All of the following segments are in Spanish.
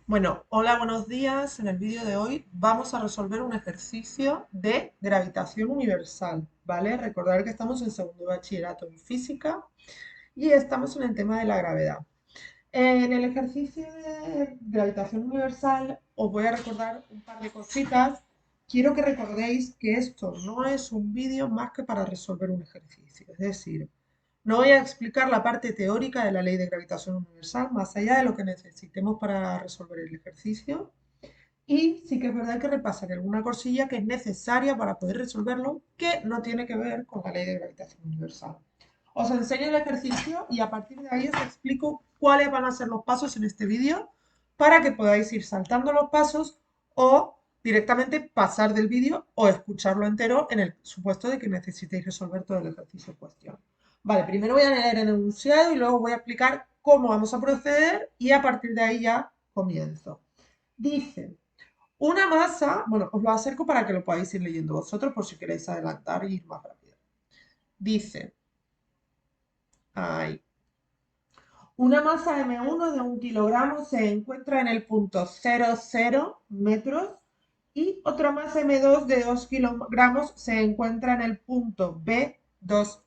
Bueno, hola, buenos días. En el vídeo de hoy vamos a resolver un ejercicio de gravitación universal, ¿vale? Recordar que estamos en segundo de bachillerato en física y estamos en el tema de la gravedad. En el ejercicio de gravitación universal os voy a recordar un par de cositas. Quiero que recordéis que esto no es un vídeo más que para resolver un ejercicio. Es decir, no voy a explicar la parte teórica de la ley de gravitación universal más allá de lo que necesitemos para resolver el ejercicio. Y sí que es verdad que repasaré alguna cosilla que es necesaria para poder resolverlo, que no tiene que ver con la ley de gravitación universal. Os enseño el ejercicio y a partir de ahí os explico cuáles van a ser los pasos en este vídeo para que podáis ir saltando los pasos o directamente pasar del vídeo o escucharlo entero en el supuesto de que necesitéis resolver todo el ejercicio en cuestión. Vale, primero voy a leer el enunciado y luego voy a explicar cómo vamos a proceder y a partir de ahí ya comienzo. Dice, una masa, bueno, os lo acerco para que lo podáis ir leyendo vosotros por si queréis adelantar y ir más rápido. Dice, ay, una masa M1 de 1 kilogramo se encuentra en el punto 00 metros y otra masa M2 de 2 kilogramos se encuentra en el punto B20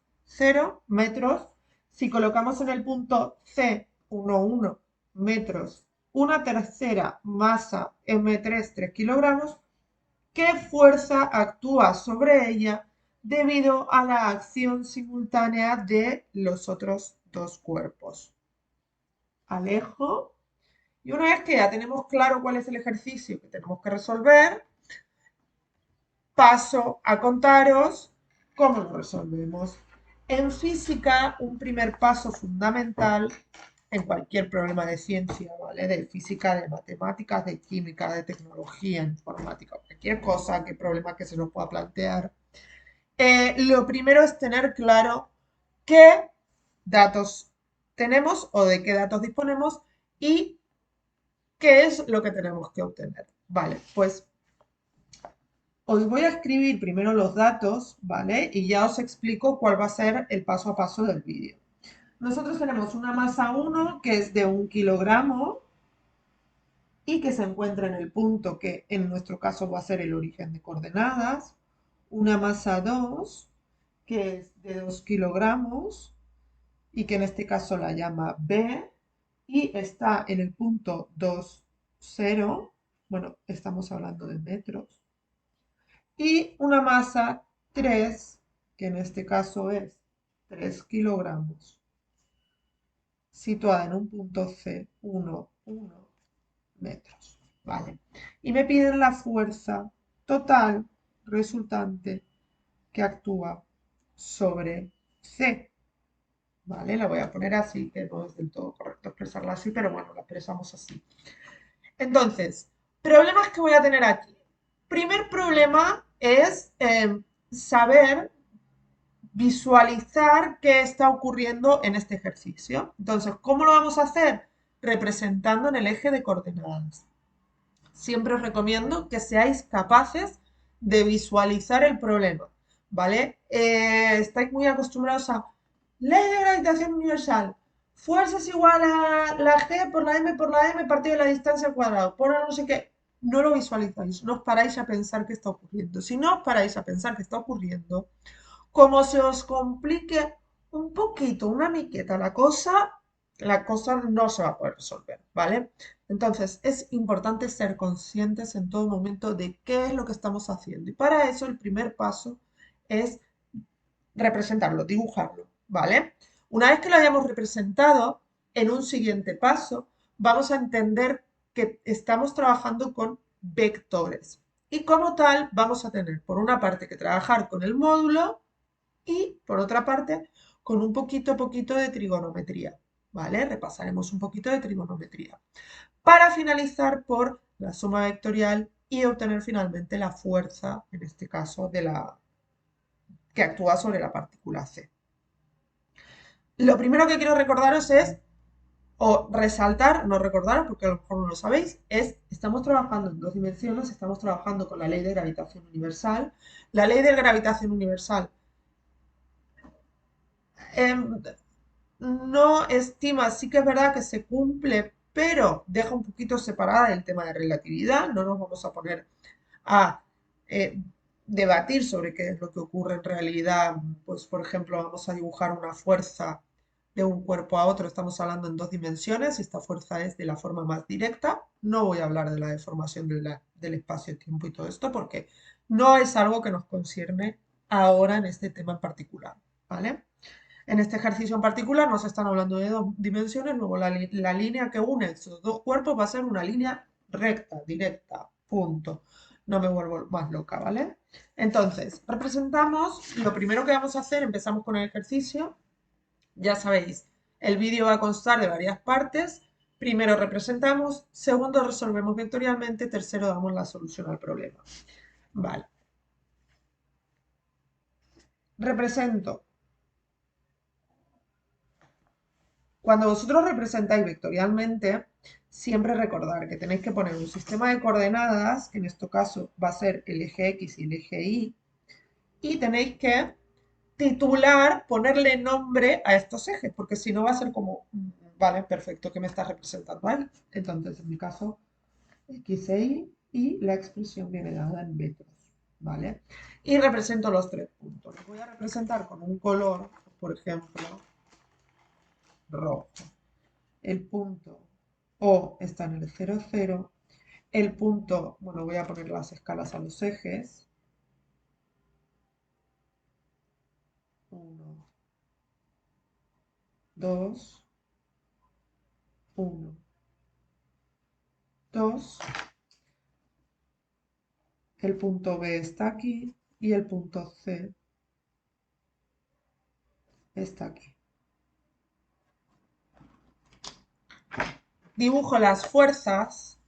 metros. Si colocamos en el punto C11 metros una tercera masa M3 3 kilogramos, ¿qué fuerza actúa sobre ella debido a la acción simultánea de los otros dos cuerpos? Alejo. Y una vez que ya tenemos claro cuál es el ejercicio que tenemos que resolver, paso a contaros cómo lo resolvemos. En física, un primer paso fundamental en cualquier problema de ciencia, ¿vale? De física, de matemáticas, de química, de tecnología, informática, cualquier cosa, qué problema que se nos pueda plantear. Lo primero es tener claro qué datos tenemos o de qué datos disponemos y qué es lo que tenemos que obtener. Vale, pues os voy a escribir primero los datos, ¿vale? Y ya os explico cuál va a ser el paso a paso del vídeo. Nosotros tenemos una masa 1 que es de 1 kilogramo y que se encuentra en el punto que en nuestro caso va a ser el origen de coordenadas. Una masa 2 que es de 2 kilogramos y que en este caso la llama B y está en el punto 20, bueno, estamos hablando de metros, y una masa 3, que en este caso es 3 kilogramos, situada en un punto C11 metros, ¿vale? Y me piden la fuerza total resultante que actúa sobre C, ¿vale? La voy a poner así, que no es del todo correcto expresarla así, pero bueno, la expresamos así. Entonces, problemas que voy a tener aquí. Primer problema es saber visualizar qué está ocurriendo en este ejercicio. Entonces, ¿cómo lo vamos a hacer? Representando en el eje de coordenadas. Siempre os recomiendo que seáis capaces de visualizar el problema, ¿vale? Estáis muy acostumbrados a ley de gravitación universal, fuerza es igual a la G por la M partido de la distancia al cuadrado, por no sé qué. No lo visualizáis, no os paráis a pensar qué está ocurriendo. Si no os paráis a pensar qué está ocurriendo, como se os complique un poquito, una miqueta la cosa no se va a poder resolver, ¿vale? Entonces, es importante ser conscientes en todo momento de qué es lo que estamos haciendo. Y para eso el primer paso es representarlo, dibujarlo, ¿vale? Una vez que lo hayamos representado, en un siguiente paso, vamos a entender que estamos trabajando con vectores. Y como tal, vamos a tener, por una parte, que trabajar con el módulo y por otra parte con un poquito de trigonometría, ¿vale? Repasaremos un poquito de trigonometría para finalizar por la suma vectorial y obtener finalmente la fuerza, en este caso, que actúa sobre la partícula C. Lo primero que quiero recordaros es, o resaltar, no recordaros porque a lo mejor no lo sabéis, es, estamos trabajando en dos dimensiones, estamos trabajando con la ley de gravitación universal. La ley de gravitación universal eh, no estima, sí que es verdad que se cumple pero deja un poquito separada el tema de relatividad, no nos vamos a poner a eh, debatir sobre qué es lo que ocurre en realidad, pues por ejemplo vamos a dibujar una fuerza de un cuerpo a otro, estamos hablando en dos dimensiones, esta fuerza es de la forma más directa, no voy a hablar de la deformación del espacio-tiempo y todo esto porque no es algo que nos concierne ahora en este tema en particular, ¿vale? En este ejercicio en particular nos están hablando de dos dimensiones, luego la línea que une esos dos cuerpos va a ser una línea recta, directa, punto. No me vuelvo más loca, ¿vale? Entonces, representamos, lo primero que vamos a hacer, empezamos con el ejercicio, ya sabéis, el vídeo va a constar de varias partes. Primero representamos, segundo resolvemos vectorialmente, tercero damos la solución al problema. Vale. Represento. Cuando vosotros representáis vectorialmente, siempre recordar que tenéis que poner un sistema de coordenadas, que en este caso va a ser el eje X y el eje Y, y tenéis que titular, ponerle nombre a estos ejes, porque si no va a ser como, vale, perfecto, ¿qué me estás representando? ¿Vale? Entonces, en mi caso, X e Y la expresión viene dada en metros, ¿vale? Y represento los tres puntos. Los voy a representar con un color, por ejemplo, rojo. El punto O está en el 0, 0. El punto, bueno, voy a poner las escalas a los ejes. 1, 2, 1, 2. El punto B está aquí y el punto C está aquí. Dibujo las fuerzas.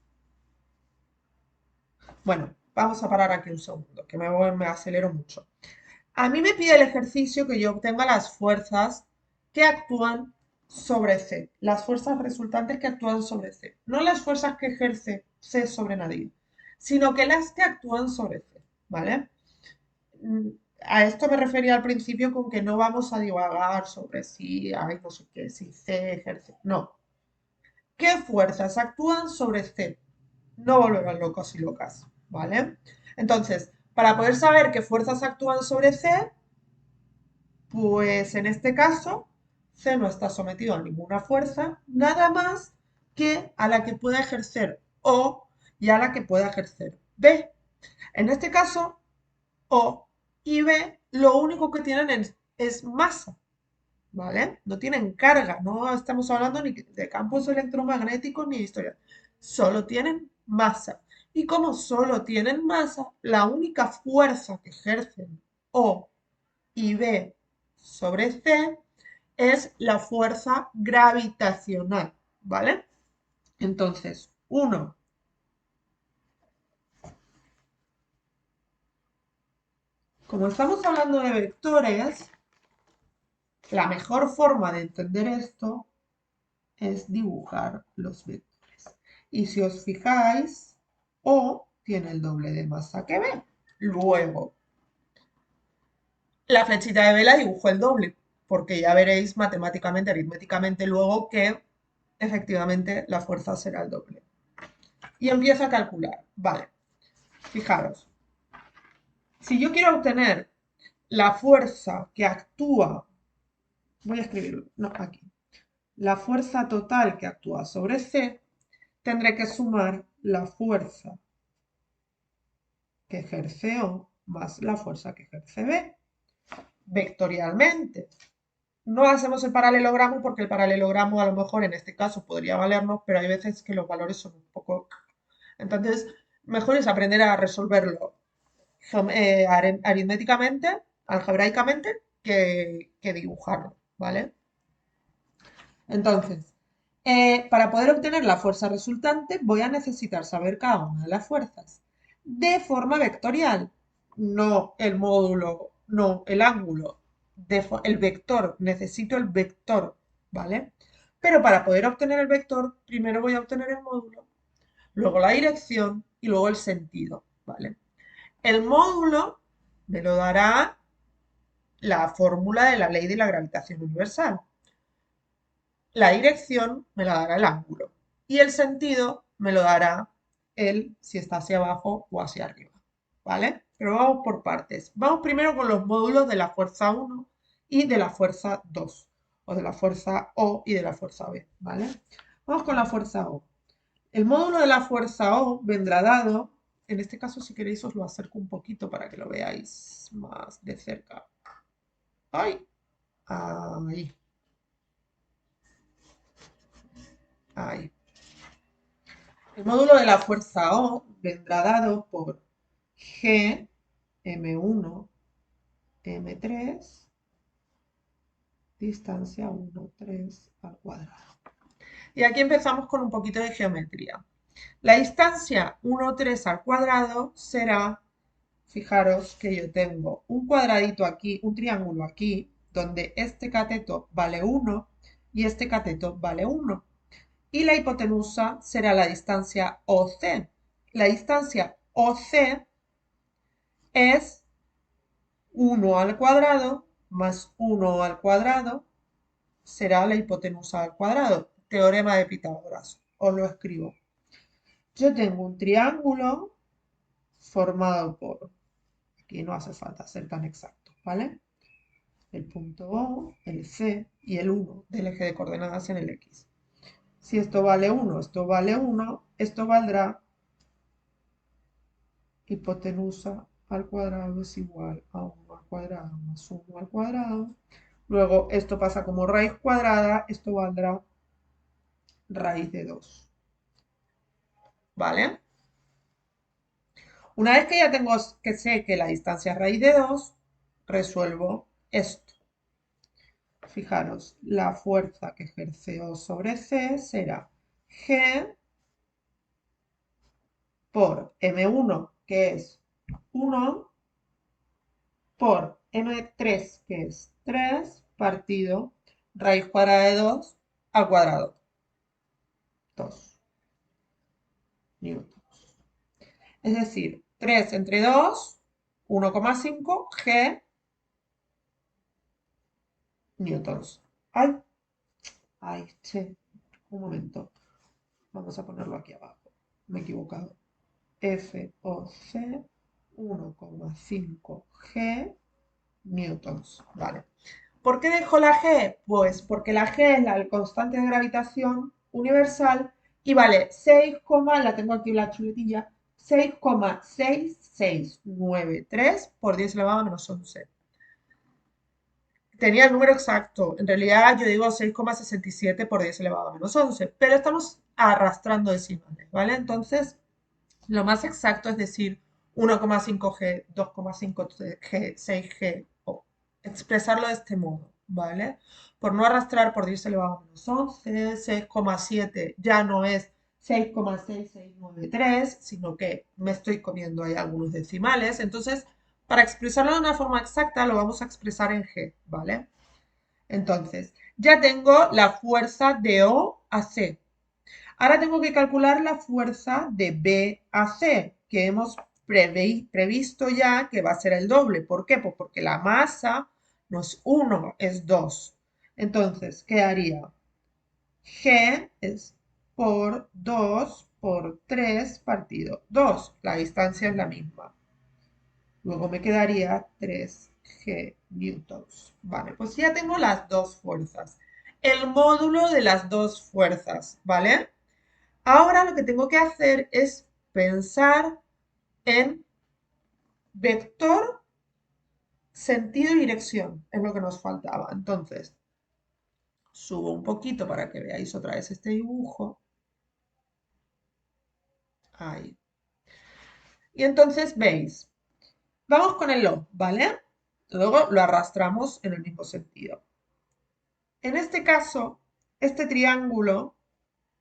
Bueno, vamos a parar aquí un segundo, que me acelero mucho. A mí me pide el ejercicio que yo obtenga las fuerzas que actúan sobre C, las fuerzas resultantes que actúan sobre C, no las fuerzas que ejerce C sobre nadie, sino que las que actúan sobre C, ¿vale? Mm, A esto me refería al principio con que no vamos a divagar sobre si hay no sé qué, si C ejerce, no. ¿Qué fuerzas actúan sobre C? No volverán locos y locas, ¿vale? Entonces, para poder saber qué fuerzas actúan sobre C, pues en este caso, C no está sometido a ninguna fuerza, nada más que a la que pueda ejercer O y a la que pueda ejercer B. En este caso, O y B lo único que tienen es masa, ¿vale? No tienen carga, no estamos hablando ni de campos electromagnéticos ni de historia, solo tienen masa. Y como solo tienen masa, la única fuerza que ejercen O y B sobre C es la fuerza gravitacional, ¿vale? Entonces, uno, como estamos hablando de vectores, la mejor forma de entender esto es dibujar los vectores. Y si os fijáis, O tiene el doble de masa que B. Luego, la flechita de B la dibujo el doble, porque ya veréis matemáticamente, aritméticamente luego que efectivamente la fuerza será el doble. Y empiezo a calcular. Vale, fijaros. Si yo quiero obtener la fuerza que actúa, voy a escribirlo, no, aquí. La fuerza total que actúa sobre C, tendré que sumar la fuerza que ejerce O más la fuerza que ejerce B, vectorialmente. No hacemos el paralelogramo porque el paralelogramo a lo mejor en este caso podría valernos, pero hay veces que los valores son un poco... Entonces, mejor es aprender a resolverlo aritméticamente, algebraicamente, que dibujarlo, ¿vale? Entonces, para poder obtener la fuerza resultante, voy a necesitar saber cada una de las fuerzas de forma vectorial, no el módulo, no el ángulo, el vector, necesito el vector, ¿vale? Pero para poder obtener el vector, primero voy a obtener el módulo, luego la dirección y luego el sentido, ¿vale? El módulo me lo dará la fórmula de la ley de la gravitación universal. La dirección me la dará el ángulo. y el sentido me lo dará el si está hacia abajo o hacia arriba, ¿vale? Pero vamos por partes. Vamos primero con los módulos de la fuerza 1 y de la fuerza 2, o de la fuerza O y de la fuerza B, ¿vale? Vamos con la fuerza O. El módulo de la fuerza O vendrá dado, en este caso si queréis os lo acerco un poquito para que lo veáis más de cerca. ¡Ay! Ahí, ahí. El módulo de la fuerza O vendrá dado por G, M1, M3, distancia 1, 3 al cuadrado. Y aquí empezamos con un poquito de geometría. La distancia 1, 3 al cuadrado será, fijaros que yo tengo un cuadradito aquí, un triángulo aquí, donde este cateto vale 1 y este cateto vale 1. Y la hipotenusa será la distancia OC. La distancia OC es 1 al cuadrado más 1 al cuadrado será la hipotenusa al cuadrado. Teorema de Pitágoras. Os lo escribo. Yo tengo un triángulo formado por, aquí no hace falta ser tan exacto, ¿vale? El punto O, el C y el 1 del eje de coordenadas en el X. Si esto vale 1, esto vale 1, esto valdrá hipotenusa al cuadrado es igual a 1 al cuadrado más 1 al cuadrado. Luego esto pasa como raíz cuadrada, esto valdrá raíz de 2. ¿Vale? Una vez que ya tengo que sé que la distancia es raíz de 2, resuelvo esto. Fijaros, la fuerza que ejerce O sobre C será G por M1, que es 1, por M3, que es 3, partido raíz cuadrada de 2 al cuadrado. 2 newtons. Es decir, 3 entre 2, 1,5 G newtons. Ay, ay, che, un momento. Vamos a ponerlo aquí abajo. Me he equivocado. FOC 1,5 G newtons. Vale. ¿Por qué dejo la G? Pues porque la G es la constante de gravitación universal y vale 6, la tengo aquí en la chuletilla, 6,6693 por 10 elevado a menos 11. Tenía el número exacto. En realidad yo digo 6,67 por 10 elevado a menos 11, pero estamos arrastrando decimales, ¿vale? Entonces, lo más exacto es decir 1,5G, 2,5G, 6G, o expresarlo de este modo, ¿vale? Por no arrastrar por 10 elevado a menos 11, 6,7 ya no es 6,6693, sino que me estoy comiendo ahí algunos decimales. Entonces, para expresarlo de una forma exacta, lo vamos a expresar en G, ¿vale? Entonces, ya tengo la fuerza de O a C. Ahora tengo que calcular la fuerza de B a C, que hemos previsto ya que va a ser el doble. ¿Por qué? Pues porque la masa no es 1, es 2. Entonces, ¿qué haría? G es por 2 por 3 partido 2. La distancia es la misma. Luego me quedaría 3G newtons. Vale, pues ya tengo las dos fuerzas. El módulo de las dos fuerzas, ¿vale? Ahora lo que tengo que hacer es pensar en vector, sentido y dirección. Es lo que nos faltaba. Entonces, subo un poquito para que veáis otra vez este dibujo. Ahí. Y entonces veis, vamos con el O, ¿vale? Luego lo arrastramos en el mismo sentido. En este caso, este triángulo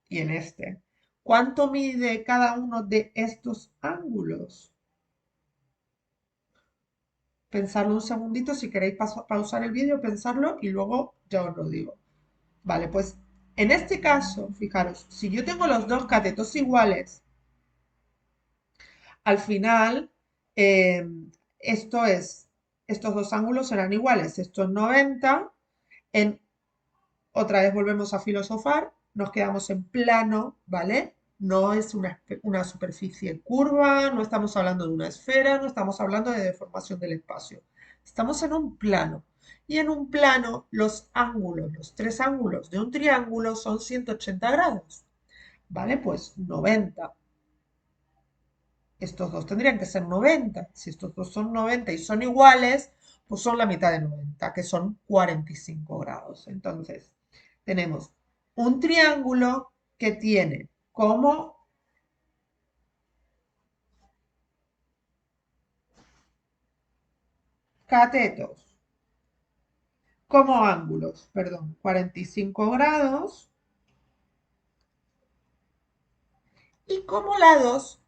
y en este, ¿cuánto mide cada uno de estos ángulos? Pensarlo un segundito, si queréis pausar el vídeo, pensarlo y luego ya os lo digo. Vale, pues en este caso, fijaros, si yo tengo los dos catetos iguales, al final, eh, esto es, estos dos ángulos serán iguales. Esto es 90, otra vez volvemos a filosofar, nos quedamos en plano, ¿vale? No es una superficie curva, no estamos hablando de una esfera, no estamos hablando de deformación del espacio. Estamos en un plano. Y en un plano, los ángulos, los tres ángulos de un triángulo son 180 grados. ¿Vale? Pues 90. Estos dos tendrían que ser 90. Si estos dos son 90 y son iguales, pues son la mitad de 90, que son 45 grados. Entonces, tenemos un triángulo que tiene como catetos, como ángulos, perdón, 45 grados y como lados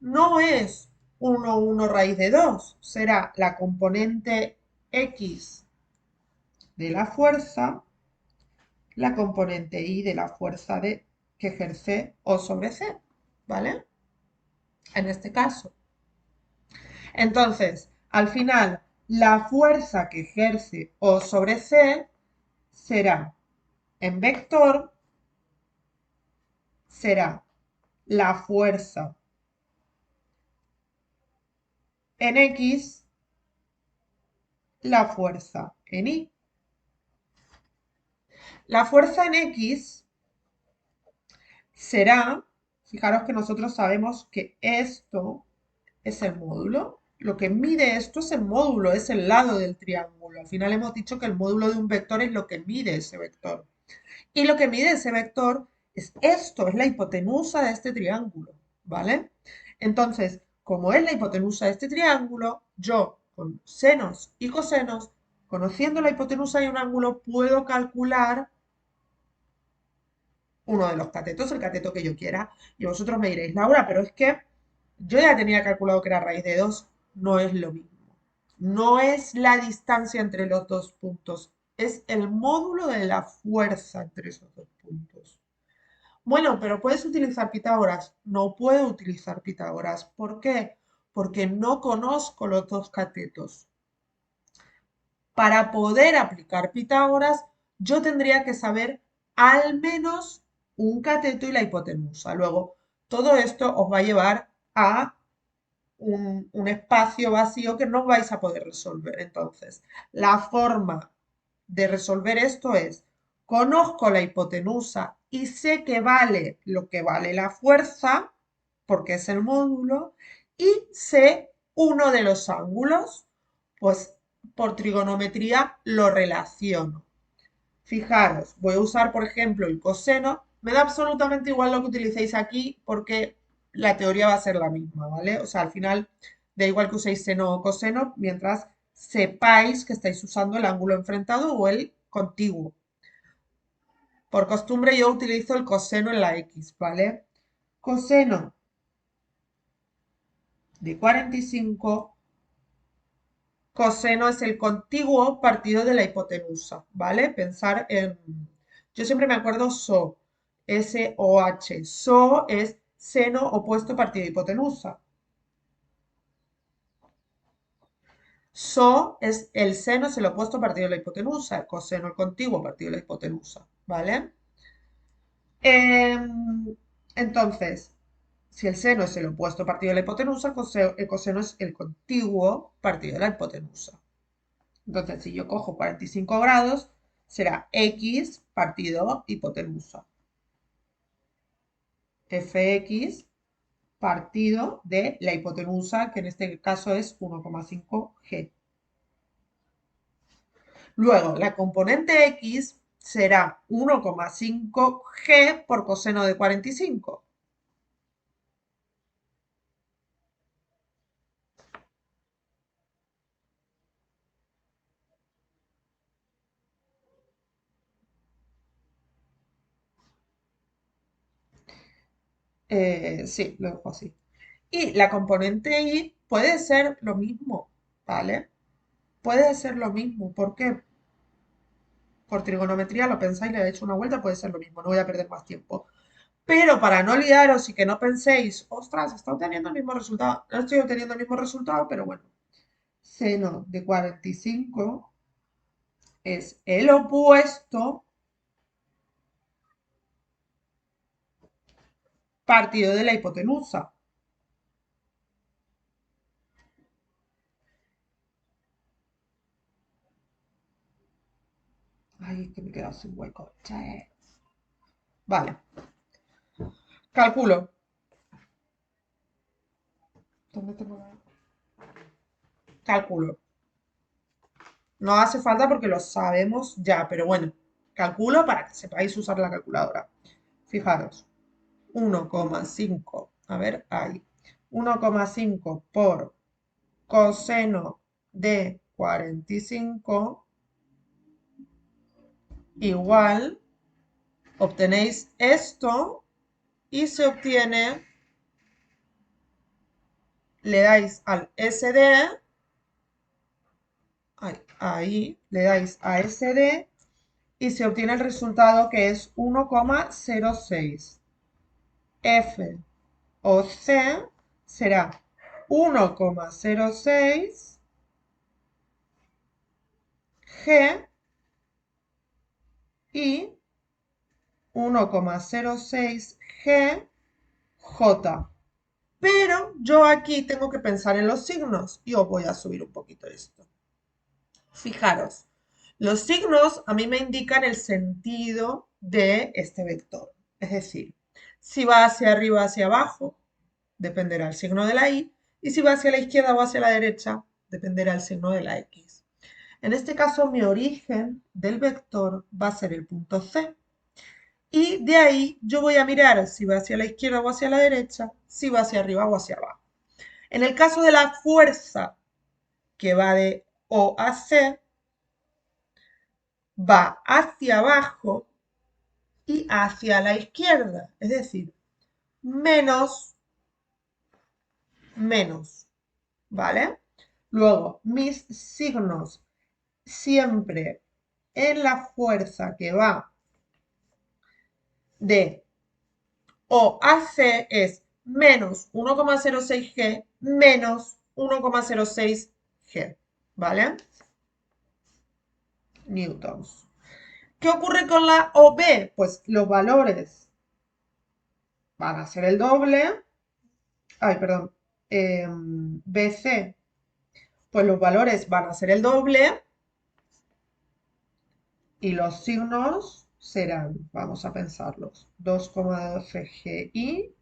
no es 1 raíz de 2, será la componente X de la fuerza, la componente Y de la fuerza que ejerce O sobre C, ¿vale? En este caso. Entonces, al final, la fuerza que ejerce O sobre C será, en vector, será la fuerza en X, la fuerza en Y. La fuerza en X será, fijaros que nosotros sabemos que esto es el módulo. Lo que mide esto es el módulo, es el lado del triángulo. Al final hemos dicho que el módulo de un vector es lo que mide ese vector. Y lo que mide ese vector es esto, es la hipotenusa de este triángulo, ¿vale? Entonces, como es la hipotenusa de este triángulo, yo con senos y cosenos, conociendo la hipotenusa de un ángulo, puedo calcular uno de los catetos, el cateto que yo quiera. Y vosotros me diréis, Laura, pero es que yo ya tenía calculado que era raíz de 2, no es lo mismo. No es la distancia entre los dos puntos, es el módulo de la fuerza entre esos dos puntos. Bueno, pero puedes utilizar Pitágoras. No puedo utilizar Pitágoras. ¿Por qué? Porque no conozco los dos catetos. Para poder aplicar Pitágoras, yo tendría que saber al menos un cateto y la hipotenusa. Luego, todo esto os va a llevar a un espacio vacío que no vais a poder resolver. Entonces, la forma de resolver esto es, conozco la hipotenusa y sé que vale lo que vale la fuerza, porque es el módulo, y sé uno de los ángulos, pues por trigonometría lo relaciono. Fijaros, voy a usar, por ejemplo, el coseno. Me da absolutamente igual lo que utilicéis aquí porque la teoría va a ser la misma, ¿vale? O sea, al final da igual que uséis seno o coseno mientras sepáis que estáis usando el ángulo enfrentado o el contiguo. Por costumbre yo utilizo el coseno en la X, ¿vale? Coseno de 45, coseno es el contiguo partido de la hipotenusa, ¿vale? Pensar en... Yo siempre me acuerdo SO, S-O-H. SO es seno opuesto partido de hipotenusa. SO es el seno, es el opuesto partido de la hipotenusa. El coseno, el contiguo partido de la hipotenusa, ¿vale? Entonces, si el seno es el opuesto partido de la hipotenusa, el coseno es el contiguo partido de la hipotenusa. Entonces, si yo cojo 45 grados, será X partido hipotenusa. Fx partido de la hipotenusa, que en este caso es 1,5 G. Luego, la componente X será 1,5 G por coseno de 45. Sí, lo dejo así. Y la componente Y puede ser lo mismo, ¿vale? Puede ser lo mismo. ¿Por qué? Por trigonometría lo pensáis, le he hecho una vuelta, puede ser lo mismo, no voy a perder más tiempo. Pero para no liaros y que no penséis, ostras, está obteniendo el mismo resultado. No estoy obteniendo el mismo resultado, pero bueno. Seno de 45 es el opuesto partido de la hipotenusa. Ay, que me he quedado sin hueco. Che. Vale, calculo. ¿Dónde tengo la...? Calculo. No hace falta porque lo sabemos ya, pero bueno, calculo para que sepáis usar la calculadora. Fijaros, 1,5, a ver, ahí. 1,5 por coseno de 45 igual, obtenéis esto y se obtiene, le dais al SD, ahí le dais a SD y se obtiene el resultado que es 1,06. F o C será 1,06 G y 1,06 G J. Pero yo aquí tengo que pensar en los signos y os voy a subir un poquito esto. Fijaros, los signos a mí me indican el sentido de este vector. Es decir, si va hacia arriba o hacia abajo, dependerá el signo de la Y, y si va hacia la izquierda o hacia la derecha, dependerá el signo de la X. En este caso, mi origen del vector va a ser el punto C. Y de ahí yo voy a mirar si va hacia la izquierda o hacia la derecha, si va hacia arriba o hacia abajo. En el caso de la fuerza que va de O a C, va hacia abajo y hacia la izquierda, es decir, menos, menos, ¿vale? Luego, mis signos siempre en la fuerza que va de O a C es menos 1,06G menos 1,06G, ¿vale? Newtons. ¿Qué ocurre con la OB? Pues los valores van a ser el doble. Ay, perdón. BC, pues los valores van a ser el doble y los signos serán, vamos a pensarlos, 2,12 GI,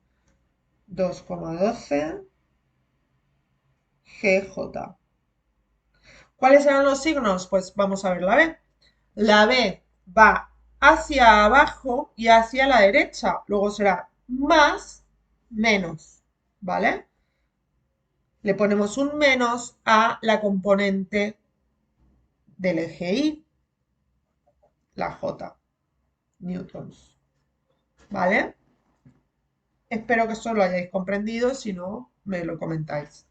2,12 GJ. ¿Cuáles serán los signos? Pues vamos a ver la B. La B va hacia abajo y hacia la derecha. Luego será más, menos, ¿vale? Le ponemos un menos a la componente del eje Y, la J, newtons, ¿vale? Espero que esto lo hayáis comprendido, si no, me lo comentáis.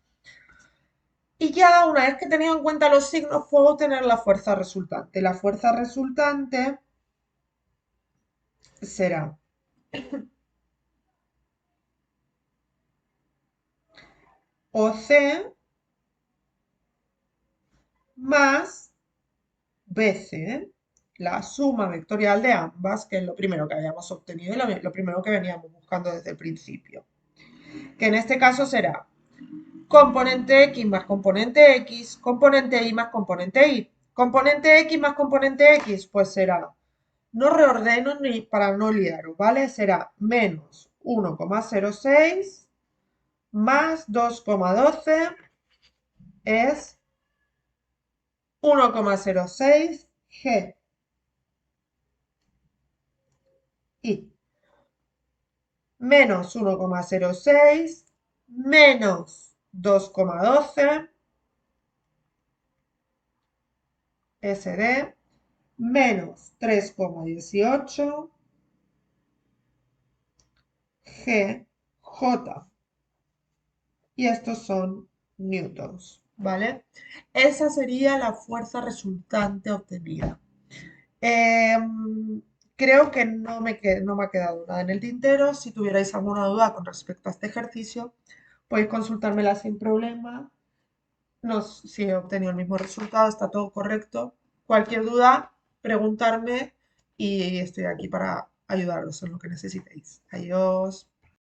Y ya una vez que he tenido en cuenta los signos, puedo obtener la fuerza resultante. La fuerza resultante será OC más BC, la suma vectorial de ambas, que es lo primero que habíamos obtenido y lo primero que veníamos buscando desde el principio. Que en este caso será componente X más componente X, componente Y más componente Y. Componente X más componente X, pues será, no reordeno ni para no liaros, ¿vale? Será menos 1,06 más 2,12 es 1,06 G. Y menos 1,06 menos 2,12 SD menos 3,18 GJ. Y estos son newtons, ¿vale? Esa sería la fuerza resultante obtenida. Creo que no me ha quedado nada en el tintero. Si tuvierais alguna duda con respecto a este ejercicio, podéis consultármela sin problema. No, si he obtenido el mismo resultado, está todo correcto. Cualquier duda, preguntarme y estoy aquí para ayudaros en lo que necesitéis. Adiós.